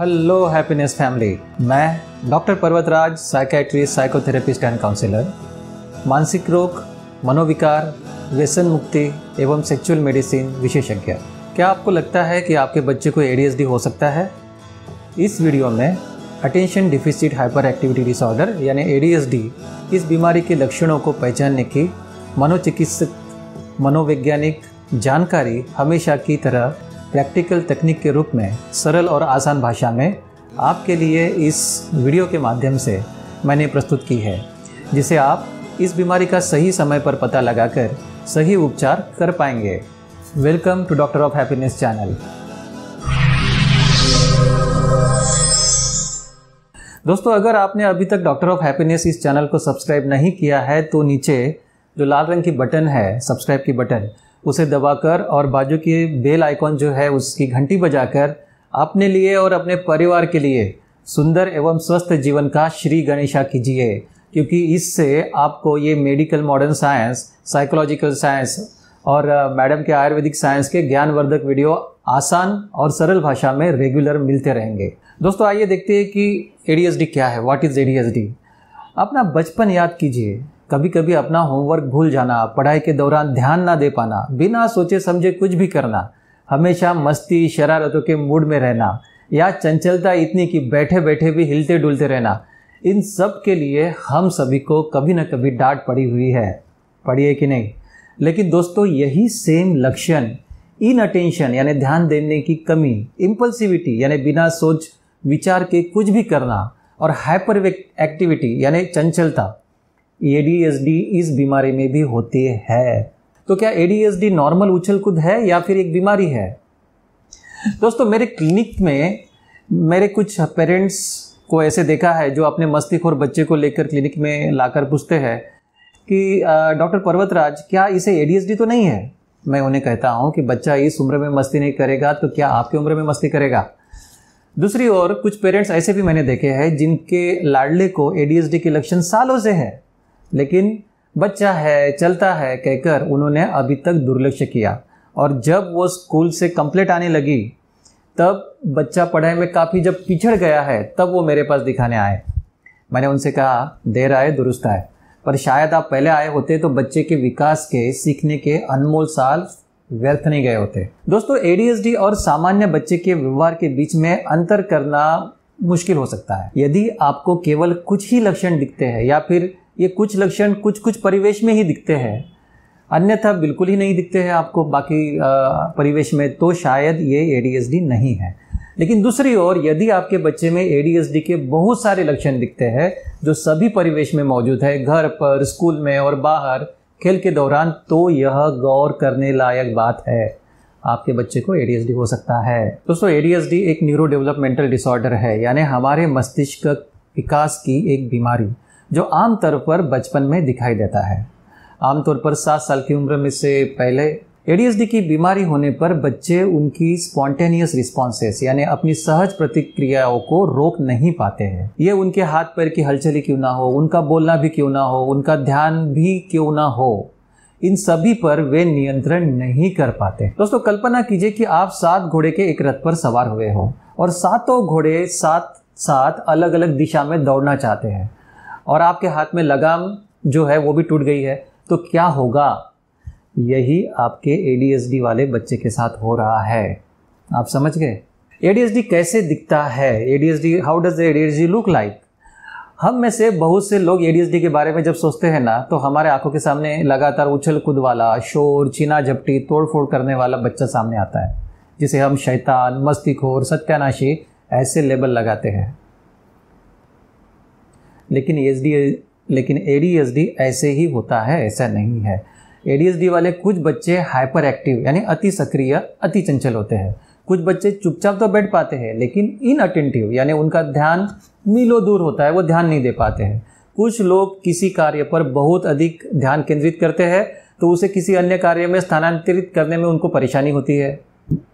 Hello happiness family, मैं doctor Parvatraj, psychiatrist, psychotherapist and counsellor, मानसिक रोग, मनोविकार, व्यसन मुक्ति एवं सेक्सुअल मेडिसिन विशेषज्ञ। क्या आपको लगता है कि आपके बच्चे को एडीएचडी हो सकता है? इस वीडियो में attention deficit hyper activity disorder यानी एडीएचडी, इस बीमारी के लक्षणों को पहचानने की मनोचिकित्सक मनोवैज्ञानिक जानकारी हमेशा की तरह प्रैक्टिकल तकनीक के रूप में सरल और आसान भाषा में आपके लिए इस वीडियो के माध्यम से मैंने प्रस्तुत की है, जिसे आप इस बीमारी का सही समय पर पता लगाकर सही उपचार कर पाएंगे। Welcome to doctor of happiness channel. दोस्तों, अगर आपने अभी तक डॉक्टर ऑफ हैप्पीनेस इस चैनल को सब्सक्राइब नहीं किया है तो नीचे जो लाल रंग की बटन है, सब्सक्राइब की बटन, उसे दबाकर और बाजू की बेल आइकॉन जो है उसकी घंटी बजाकर अपने लिए और अपने परिवार के लिए सुंदर एवं स्वस्थ जीवन का श्री गणेशा कीजिए, क्योंकि इससे आपको ये medical modern science, psychological science और मैडम के आयुर्वेदिक साइंस के ज्ञानवर्धक वीडियो आसान और सरल भाषा में रेगुलर मिलते रहेंगे। दोस्तों, आइए देखते हैं कि एडीएचडी क्या है। What is ADHD? अपना बचपन याद कीजिए। कभी कभी अपना होमवर्क भूल जाना, पढ़ाई के दौरान ध्यान ना दे पाना, बिना सोचे समझे कुछ भी करना, हमेशा मस्ती शरारतों के मूड में रहना या चंचलता इतनी कि बैठे बैठे भी हिलते डुलते रहना, इन सब के लिए हम सभी को कभी न कभी डांट पड़ी हुई है। पड़ी है कि नहीं? लेकिन दोस्तों, यही सेम लक्षण इनअटेंशन यानी ध्यान देने की कमी, इम्पल्सिविटी यानी बिना सोच विचार के कुछ भी करना और हाइपर एक्टिविटी यानी चंचलता, एडीएचडी इस बीमारी में भी होती है। तो क्या एडीएचडी नॉर्मल उछल कूद है या फिर एक बीमारी है? दोस्तों, मेरे क्लिनिक में मेरे कुछ पेरेंट्स को ऐसे देखा है जो अपने मस्तीखोर बच्चे को लेकर क्लिनिक में लाकर पूछते हैं कि डॉक्टर पर्वतराज, क्या इसे एडीएचडी तो नहीं है? मैं उन्हें कहता हूं कि बच्चा इस उम्र में मस्ती नहीं करेगा तो क्या आपकी उम्र में मस्ती करेगा? दूसरी ओर कुछ पेरेंट्स ऐसे भी मैंने देखे हैं जिनके लाडले को एडीएचडी के लक्षण सालों से है, लेकिन बच्चा है, चलता है कहकर उन्होंने अभी तक दुर्लक्ष्य किया, और जब वो स्कूल से कंप्लेंट आने लगी तब बच्चा पढ़ाई में काफ़ी जब पिछड़ गया है तब वो मेरे पास दिखाने आए। मैंने उनसे कहा, देर आए दुरुस्त आए, पर शायद आप पहले आए होते तो बच्चे के विकास के, सीखने के अनमोल साल व्यर्थ नहीं गए होते। दोस्तों, एडीएचडी और सामान्य बच्चे के व्यवहार के बीच में अंतर करना मुश्किल हो सकता है। यदि आपको केवल कुछ ही लक्षण दिखते हैं या फिर ये कुछ लक्षण कुछ परिवेश में ही दिखते हैं, अन्यथा बिल्कुल ही नहीं दिखते हैं आपको बाकी परिवेश में, तो शायद ये एडीएचडी नहीं है। लेकिन दूसरी ओर यदि आपके बच्चे में एडीएचडी के बहुत सारे लक्षण दिखते हैं जो सभी परिवेश में मौजूद है, घर पर, स्कूल में और बाहर, खेल के दौरान, तो यह गौर करने लायक बात है। आपके बच्चे को एडीएचडी हो सकता है। दोस्तों, एडीएचडी एक न्यूरो डेवलपमेंटल डिसऑर्डर है, यानी हमारे मस्तिष्क विकास की एक बीमारी जो आमतौर पर बचपन में दिखाई देता है। आमतौर पर 7 साल की उम्र में से पहले एडीएचडी की बीमारी होने पर बच्चे उनकी स्पॉन्टेनियस रिस्पॉन्सेस यानी अपनी सहज प्रतिक्रियाओं को रोक नहीं पाते हैं। ये उनके हाथ पैर की हलचल ही क्यों ना हो, उनका बोलना भी क्यों ना हो, उनका ध्यान भी क्यों ना हो, इन सभी पर वे नियंत्रण नहीं कर पाते। दोस्तों, कल्पना कीजिए कि आप 7 घोड़े के एक रथ पर सवार हुए हो और सातों घोड़े साथ अलग अलग दिशा में दौड़ना चाहते हैं और आपके हाथ में लगाम जो है वो भी टूट गई है, तो क्या होगा? यही आपके एडीएचडी वाले बच्चे के साथ हो रहा है। आप समझ गए? एडीएचडी कैसे दिखता है? ADHD, how does ADHD look like? हम में से बहुत से लोग एडीएचडी के बारे में जब सोचते हैं ना, तो हमारे आंखों के सामने लगातार उछल कूद वाला, शोर, छीना झपटी, तोड़फोड़ करने वाला बच्चा सामने आता है, जिसे हम शैतान, मस्तीखोर, सत्यानाशी ऐसे लेबल लगाते हैं। लेकिन एडीएचडी ऐसे ही होता है, ऐसा नहीं है। एडीएचडी वाले कुछ बच्चे हाइपर एक्टिव यानी अति सक्रिय, अति चंचल होते हैं। कुछ बच्चे चुपचाप तो बैठ पाते हैं लेकिन इनअटेंटिव यानी उनका ध्यान मीलों दूर होता है, वो ध्यान नहीं दे पाते हैं। कुछ लोग किसी कार्य पर बहुत अधिक ध्यान केंद्रित करते हैं तो उसे किसी अन्य कार्य में स्थानांतरित करने में उनको परेशानी होती है।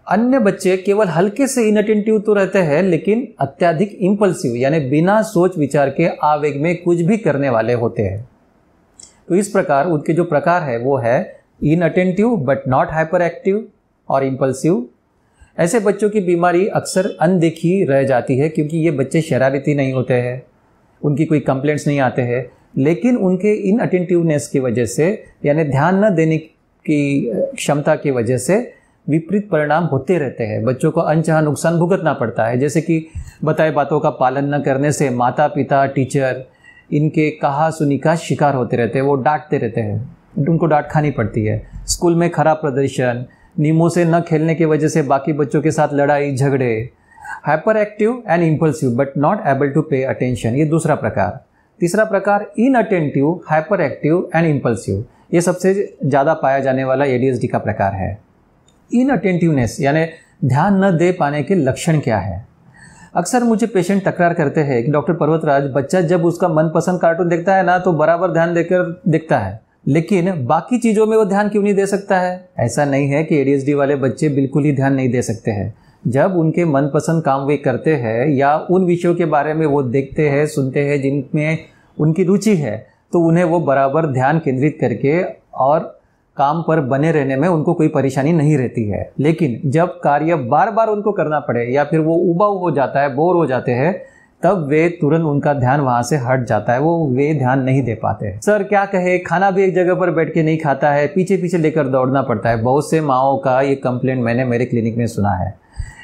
अन्य बच्चे केवल हल्के से इनअटेंटिव तो रहते हैं लेकिन अत्यधिक इम्पल्सिव यानी बिना सोच विचार के आवेग में कुछ भी करने वाले होते हैं। तो इस प्रकार उनके जो प्रकार है वो है inattentive but not hyper active और इम्पल्सिव, ऐसे बच्चों की बीमारी अक्सर अनदेखी रह जाती है क्योंकि ये बच्चे शरारती नहीं होते हैं, उनकी कोई कंप्लेंट्स नहीं आते हैं, लेकिन उनके इनअटेंटिवनेस की वजह से यानी ध्यान न देने की क्षमता की वजह से विपरीत परिणाम होते रहते हैं। बच्चों को अनचाहा नुकसान भुगतना पड़ता है, जैसे कि बताए बातों का पालन न करने से माता पिता टीचर इनके कहा सुनी का शिकार होते रहते हैं, वो डांटते रहते हैं, उनको डांट खानी पड़ती है। स्कूल में खराब प्रदर्शन, नियमों से न खेलने की वजह से बाकी बच्चों के साथ लड़ाई झगड़े, hyperactive and impulsive but not able to pay attention, ये दूसरा प्रकार। तीसरा प्रकार inattentive, hyperactive and impulsive, ये सबसे ज़्यादा पाया जाने वाला ADHD का प्रकार है। इनअटेंटिवनेस यानी ध्यान न दे पाने के लक्षण क्या है? अक्सर मुझे पेशेंट तकरार करते हैं कि डॉक्टर पर्वतराज, बच्चा जब उसका मनपसंद कार्टून देखता है ना तो बराबर ध्यान देकर देखता है, लेकिन बाकी चीज़ों में वो ध्यान क्यों नहीं दे सकता है? ऐसा नहीं है कि ADHD वाले बच्चे बिल्कुल ही ध्यान नहीं दे सकते हैं। जब उनके मनपसंद काम वे करते हैं या उन विषयों के बारे में वो देखते हैं, सुनते हैं, जिनमें उनकी रुचि है, तो उन्हें वो बराबर ध्यान केंद्रित करके और काम पर बने रहने में उनको कोई परेशानी नहीं रहती है। लेकिन जब कार्य बार बार उनको करना पड़े या फिर वो उबाऊ हो जाता है, बोर हो जाते हैं, तब वे तुरंत उनका ध्यान वहाँ से हट जाता है, वे ध्यान नहीं दे पाते। सर क्या कहे, खाना भी एक जगह पर बैठ के नहीं खाता है, पीछे पीछे लेकर दौड़ना पड़ता है। बहुत से माओं का ये कंप्लेंट मैंने मेरे क्लिनिक में सुना है।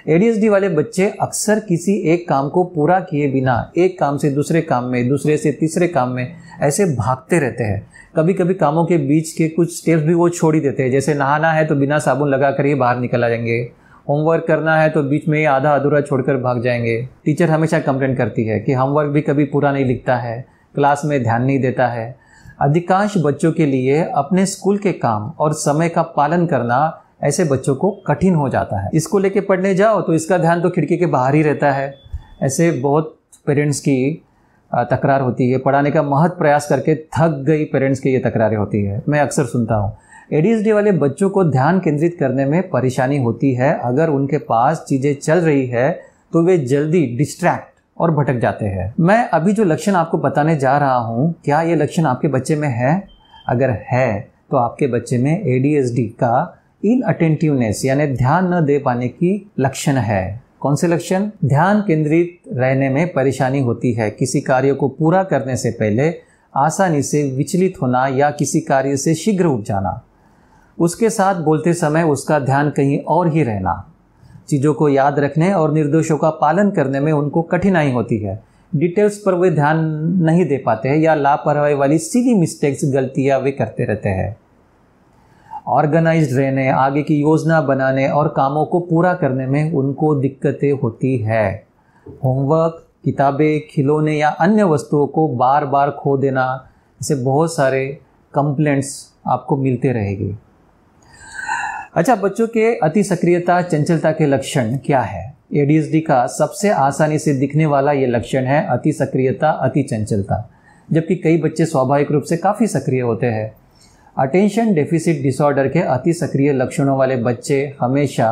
ADHD वाले बच्चे अक्सर किसी एक काम को पूरा किए बिना एक काम से दूसरे काम में, दूसरे से तीसरे काम में ऐसे भागते रहते हैं। कभी कभी कामों के बीच के कुछ स्टेप्स भी वो छोड़ ही देते हैं, जैसे नहाना है तो बिना साबुन लगा कर ही बाहर निकल जाएंगे, होमवर्क करना है तो बीच में ही आधा अधूरा छोड़कर भाग जाएंगे। टीचर हमेशा कंप्लेंट करती है कि होमवर्क भी कभी पूरा नहीं लिखता है, क्लास में ध्यान नहीं देता है। अधिकांश बच्चों के लिए अपने स्कूल के काम और समय का पालन करना ऐसे बच्चों को कठिन हो जाता है। इसको लेके पढ़ने जाओ तो इसका ध्यान तो खिड़की के बाहर ही रहता है। ऐसे बहुत पेरेंट्स की तकरार होती है। पढ़ाने का महत प्रयास करके थक गई पेरेंट्स की ये तकरारें होती है, मैं अक्सर सुनता हूँ। ADHD वाले बच्चों को ध्यान केंद्रित करने में परेशानी होती है। अगर उनके पास चीज़ें चल रही है तो वे जल्दी डिस्ट्रैक्ट और भटक जाते हैं। मैं अभी जो लक्षण आपको बताने जा रहा हूँ, क्या ये लक्षण आपके बच्चे में है? अगर है तो आपके बच्चे में ADHD का इनअटेंटिवनेस यानी ध्यान न दे पाने की लक्षण है। कौन से लक्षण? ध्यान केंद्रित रहने में परेशानी होती है, किसी कार्य को पूरा करने से पहले आसानी से विचलित होना या किसी कार्य से शीघ्र उठ जाना, उसके साथ बोलते समय उसका ध्यान कहीं और ही रहना, चीज़ों को याद रखने और निर्देशों का पालन करने में उनको कठिनाई होती है, डिटेल्स पर वे ध्यान नहीं दे पाते हैं या लापरवाही वाली सीधी मिस्टेक्स, गलतियाँ वे करते रहते हैं। ऑर्गेनाइज्ड रहने, आगे की योजना बनाने और कामों को पूरा करने में उनको दिक्कतें होती है। होमवर्क, किताबें, खिलौने या अन्य वस्तुओं को बार बार खो देना, ऐसे बहुत सारे कंप्लेंट्स आपको मिलते रहेंगे। अच्छा, बच्चों के अति सक्रियता, चंचलता के लक्षण क्या है? ADHD का सबसे आसानी से दिखने वाला ये लक्षण है अति सक्रियता, अति चंचलता, जबकि कई बच्चे स्वाभाविक रूप से काफ़ी सक्रिय होते हैं। अटेंशन डेफिसिट डिसऑर्डर के अति सक्रिय लक्षणों वाले बच्चे हमेशा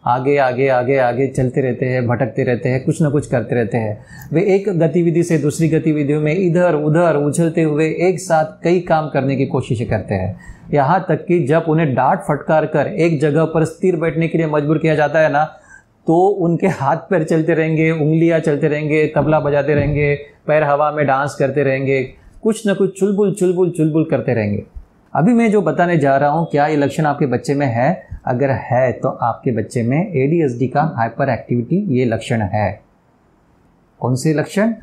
आगे आगे आगे आगे चलते रहते हैं, भटकते रहते हैं, कुछ न कुछ करते रहते हैं। वे एक गतिविधि से दूसरी गतिविधियों में इधर उधर उछलते हुए एक साथ कई काम करने की कोशिश करते हैं। यहाँ तक कि जब उन्हें डांट फटकार कर एक जगह पर स्थिर बैठने के लिए मजबूर किया जाता है ना, तो उनके हाथ पैर चलते रहेंगे, उंगलियाँ चलते रहेंगे, तबला बजाते रहेंगे, पैर हवा में डांस करते रहेंगे, कुछ न कुछ चुलबुल चुलबुल चुलबुल करते रहेंगे। अभी मैं जो बताने जा रहा हूँ, क्या ये लक्षण आपके बच्चे में है? अगर है तो आपके बच्चे में ADHD का हाइपर एक्टिविटी ये लक्षण है। कौन से लक्षण?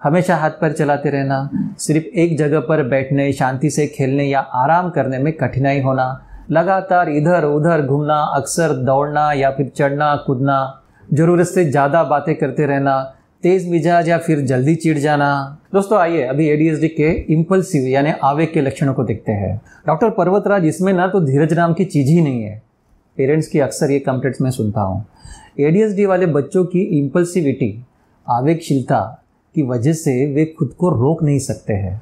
हमेशा हाथ पैर चलाते रहना, सिर्फ एक जगह पर बैठने, शांति से खेलने या आराम करने में कठिनाई होना, लगातार इधर उधर घूमना, अक्सर दौड़ना या फिर चढ़ना कूदना, ज़रूरत से ज़्यादा बातें करते रहना, तेज़ मिजाज या फिर जल्दी चिढ़ जाना। दोस्तों आइए अभी ADHD के इम्पल्सिव यानी आवेग के लक्षणों को देखते हैं। डॉक्टर पर्वतराज, इसमें ना तो धीरज नाम की चीज़ ही नहीं है। पेरेंट्स की अक्सर ये कंप्लेंट्स मैं सुनता हूँ। ADHD वाले बच्चों की इम्पल्सिविटी, आवेगशीलता की वजह से वे खुद को रोक नहीं सकते हैं।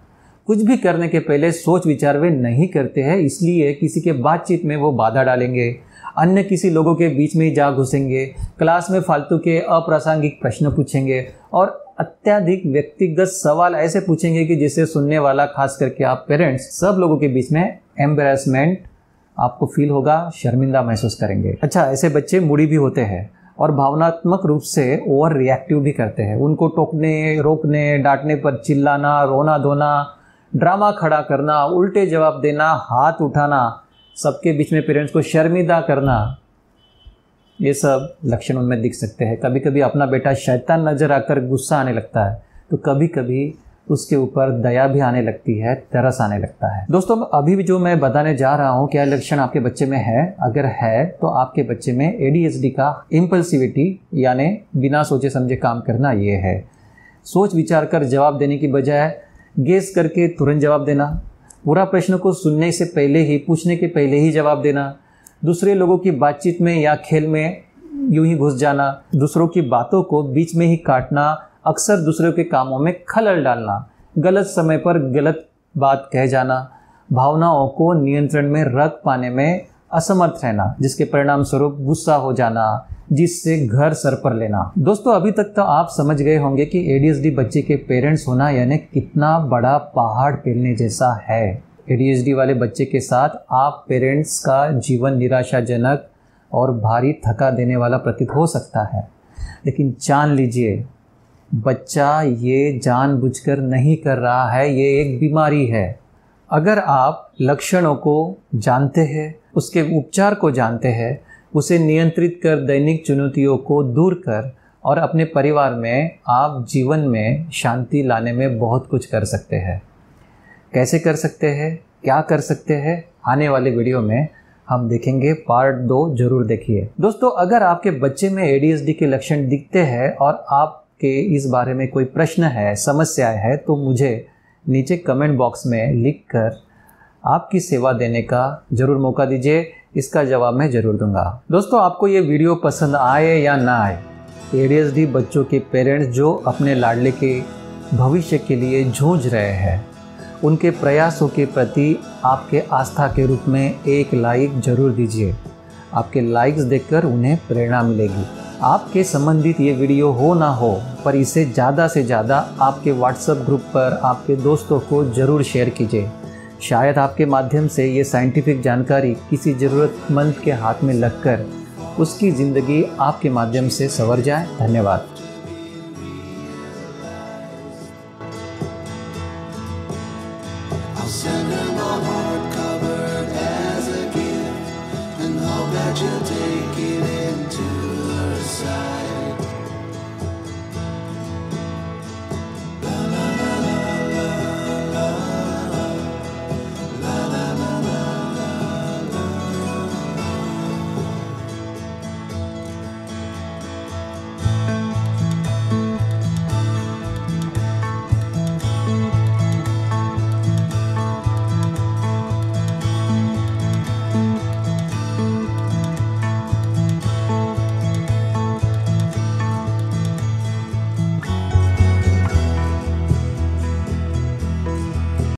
कुछ भी करने के पहले सोच विचार वे नहीं करते हैं, इसलिए किसी के बातचीत में वो बाधा डालेंगे, अन्य किसी लोगों के बीच में ही जा घुसेंगे, क्लास में फालतू के अप्रासंगिक प्रश्न पूछेंगे और अत्यधिक व्यक्तिगत सवाल ऐसे पूछेंगे कि जिसे सुनने वाला, खास करके आप पेरेंट्स, सब लोगों के बीच में एम्बेरसमेंट आपको फील होगा, शर्मिंदा महसूस करेंगे। अच्छा, ऐसे बच्चे मूडी भी होते हैं और भावनात्मक रूप से ओवर रिएक्टिव भी करते हैं। उनको टोकने, रोकने, डांटने पर चिल्लाना, रोना धोना, ड्रामा खड़ा करना, उल्टे जवाब देना, हाथ उठाना, सबके बीच में पेरेंट्स को शर्मिंदा करना, ये सब लक्षण उनमें दिख सकते हैं। कभी कभी अपना बेटा शैतान नजर आकर गुस्सा आने लगता है, तो कभी कभी उसके ऊपर दया भी आने लगती है, तरस आने लगता है। दोस्तों, अभी भी जो मैं बताने जा रहा हूँ, क्या लक्षण आपके बच्चे में है? अगर है तो आपके बच्चे में ADHD का इम्पल्सिविटी यानी बिना सोचे समझे काम करना ये है। सोच विचार कर जवाब देने की बजाय गेस करके तुरंत जवाब देना, पूरा प्रश्न को सुनने से पहले ही, पूछने के पहले ही जवाब देना, दूसरे लोगों की बातचीत में या खेल में यूं ही घुस जाना, दूसरों की बातों को बीच में ही काटना, अक्सर दूसरों के कामों में खलल डालना, गलत समय पर गलत बात कह जाना, भावनाओं को नियंत्रण में रख पाने में असमर्थ रहना, जिसके परिणाम स्वरूप गुस्सा हो जाना, जिससे घर सर पर लेना। दोस्तों, अभी तक तो आप समझ गए होंगे कि ADHD बच्चे के पेरेंट्स होना यानी कितना बड़ा पहाड़ पेलने जैसा है। ADHD वाले बच्चे के साथ आप पेरेंट्स का जीवन निराशाजनक और भारी थका देने वाला प्रतीत हो सकता है, लेकिन जान लीजिए, बच्चा ये जानबूझकर नहीं कर रहा है, ये एक बीमारी है। अगर आप लक्षणों को जानते हैं, उसके उपचार को जानते हैं, उसे नियंत्रित कर दैनिक चुनौतियों को दूर कर और अपने परिवार में आप जीवन में शांति लाने में बहुत कुछ कर सकते हैं। कैसे कर सकते हैं, क्या कर सकते हैं, आने वाले वीडियो में हम देखेंगे। पार्ट 2 जरूर देखिए। दोस्तों, अगर आपके बच्चे में ADHD के लक्षण दिखते हैं और आपके इस बारे में कोई प्रश्न है, समस्या है, तो मुझे नीचे कमेंट बॉक्स में लिखकर आपकी सेवा देने का जरूर मौका दीजिए। इसका जवाब मैं जरूर दूंगा। दोस्तों, आपको ये वीडियो पसंद आए या ना आए, ADHD बच्चों के पेरेंट्स जो अपने लाडले के भविष्य के लिए जूझ रहे हैं, उनके प्रयासों के प्रति आपके आस्था के रूप में एक लाइक जरूर दीजिए। आपके लाइक्स देखकर उन्हें प्रेरणा मिलेगी। आपके संबंधित ये वीडियो हो ना हो, पर इसे ज़्यादा से ज़्यादा आपके व्हाट्सएप ग्रुप पर आपके दोस्तों को ज़रूर शेयर कीजिए। शायद आपके माध्यम से ये साइंटिफिक जानकारी किसी ज़रूरतमंद के हाथ में लगकर उसकी ज़िंदगी आपके माध्यम से संवर जाए। धन्यवाद। Send her my heart covered as a gift and hope that you